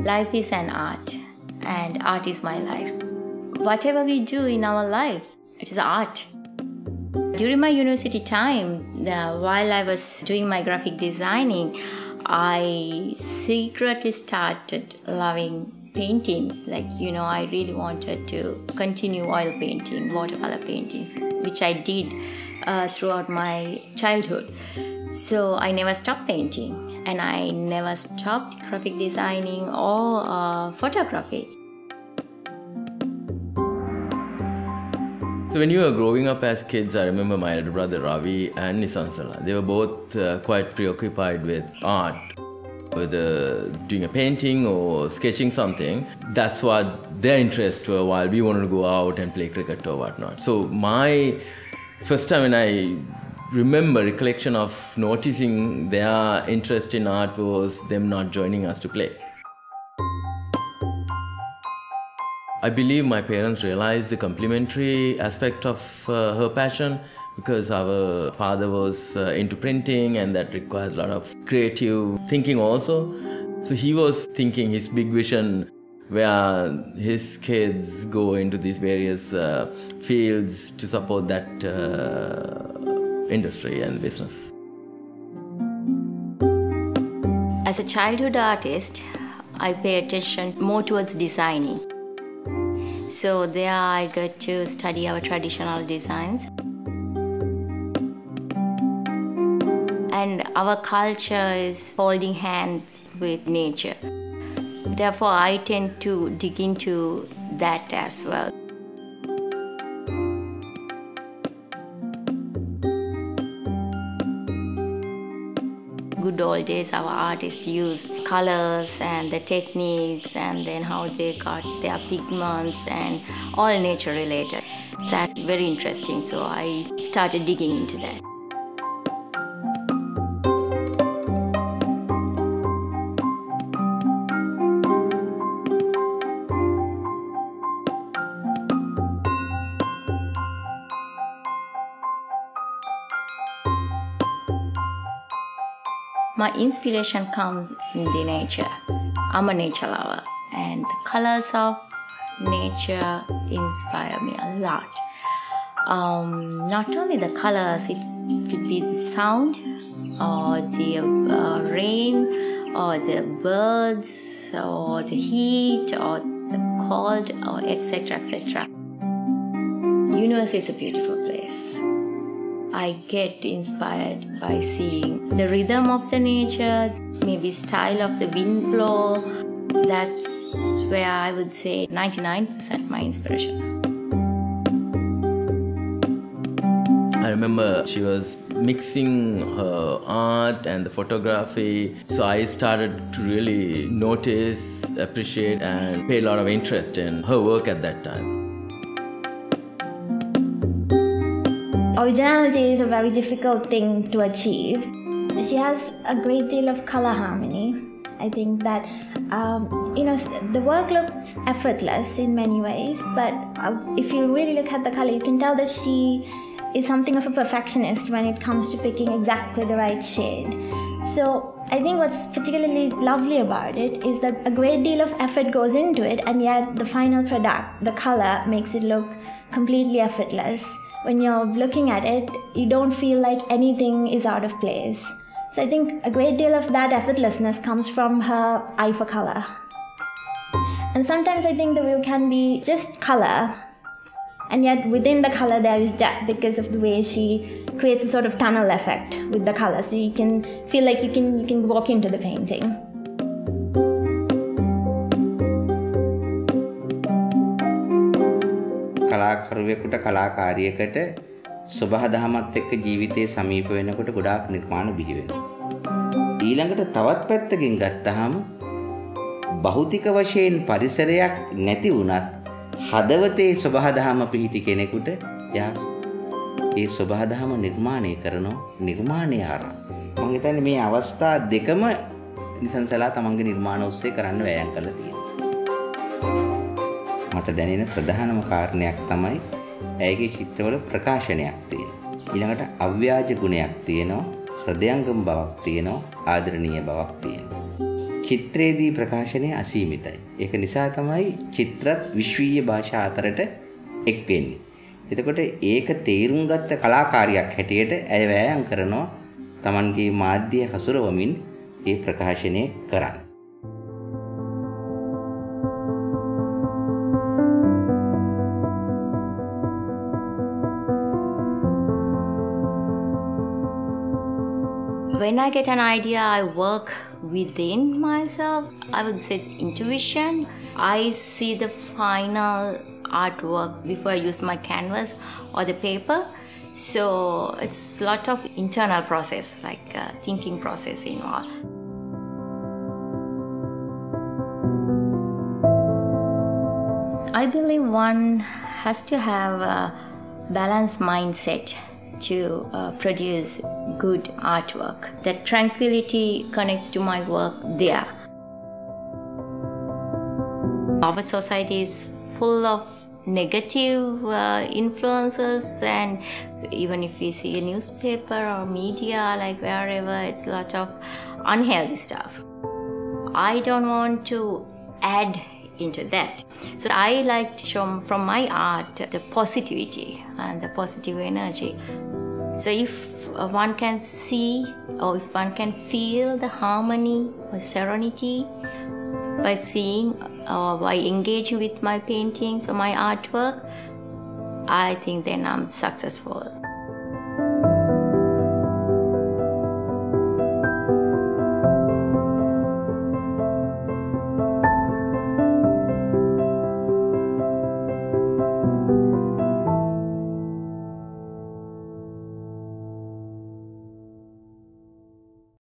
Life is an art, and art is my life. Whatever we do in our life, it is art. During my university time, while I was doing my graphic designing, I secretly started loving paintings. I really wanted to continue oil painting, watercolor paintings, which I did throughout my childhood. So I never stopped painting, and I never stopped graphic designing or photography. So when you were growing up as kids, I remember my elder brother Ravi and Nisansala. They were both quite preoccupied with art, whether doing a painting or sketching something. That's what their interests were, while we wanted to go out and play cricket or whatnot. So my first time when I remember recollection of noticing their interest in art was them not joining us to play. I believe my parents realized the complementary aspect of her passion, because our father was into printing, and that requires a lot of creative thinking also. So he was thinking his big vision where his kids go into these various fields to support that industry and business. As a childhood artist, I pay attention more towards designing. So there I got to study our traditional designs. And our culture is holding hands with nature. Therefore, I tend to dig into that as well. Good old days, our artists used colors and the techniques, and then how they got their pigments and all nature related. That's very interesting, so I started digging into that. My inspiration comes in the nature. I'm a nature lover, and the colors of nature inspire me a lot. Not only the colors, it could be the sound, or the rain, or the birds, or the heat, or the cold, or etc. etc. Universe is a beautiful place. I get inspired by seeing the rhythm of the nature, maybe style of the wind blow. That's where I would say 99% my inspiration. I remember she was mixing her art and the photography, so I started to really notice, appreciate, and pay a lot of interest in her work at that time. Originality is a very difficult thing to achieve. She has a great deal of color harmony. I think that, the work looks effortless in many ways, but if you really look at the color, you can tell that she is something of a perfectionist when it comes to picking exactly the right shade. So I think what's particularly lovely about it is that a great deal of effort goes into it, and yet the final product, the color, makes it look completely effortless. When you're looking at it, you don't feel like anything is out of place. So I think a great deal of that effortlessness comes from her eye for color. And sometimes I think the view can be just color, and yet within the color there is depth because of the way she creates a sort of tunnel effect with the color. So you can feel like you can walk into the painting. කලාකරුවෙකුට කලාකාරියකට සබහා දහමත් එක්ක ජීවිතේ සමීප වෙනකොට ගොඩාක් නිර්මාණ බිහි වෙනවා. ඊළඟට තවත් පැත්තකින් ගත්තාම භෞතික වශයෙන් පරිසරයක් නැති වුණත් හදවතේ සබහා දහම පිහිටි කෙනෙකුට ඒ සබහා දහම නිර්මාණය කරනවා නිර්මාණය හරහා. මම හිතන්නේ මේ අවස්ථා දෙකම නිසංසලා තමන්ගේ නිර්මාණ ඔස්සේ කරන්න වෑයම් කළා තියෙනවා. මට දැනෙන ප්‍රධානම කාරණයක් තමයි ඇයගේ චිත්‍රවල ප්‍රකාශනයක් තියෙනවා. ඊළඟට අව්‍යාජ ගුණයක් තියෙනවා, හෘදයංගම බවක් තියෙනවා, ආදරණීය බවක් තියෙනවා. චිත්‍රයේදී ප්‍රකාශනය අසීමිතයි. ඒක නිසා තමයි චිත්‍රත් විශ්වීය භාෂා අතරට එක් වෙන්නේ. එතකොට ඒක තේරුම් ගත්ත කලාකාරියක් හැටියට ඇය වෑයම් කරනවා Tamanගේ මාධ්‍ය හසුරවමින් ඒ ප්‍රකාශනය කරන්න. When I get an idea, I work within myself. I would say it's intuition. I see the final artwork before I use my canvas or the paper. So it's a lot of internal process, like thinking process involved. I believe one has to have a balanced mindset to produce good artwork. That tranquility connects to my work there. Our society is full of negative influences, and even if we see a newspaper or media, like wherever, it's a lot of unhealthy stuff. I don't want to add into that. So I like to show from my art the positivity and the positive energy. So if one can see or if one can feel the harmony or serenity by seeing or by engaging with my paintings or my artwork, I think then I'm successful.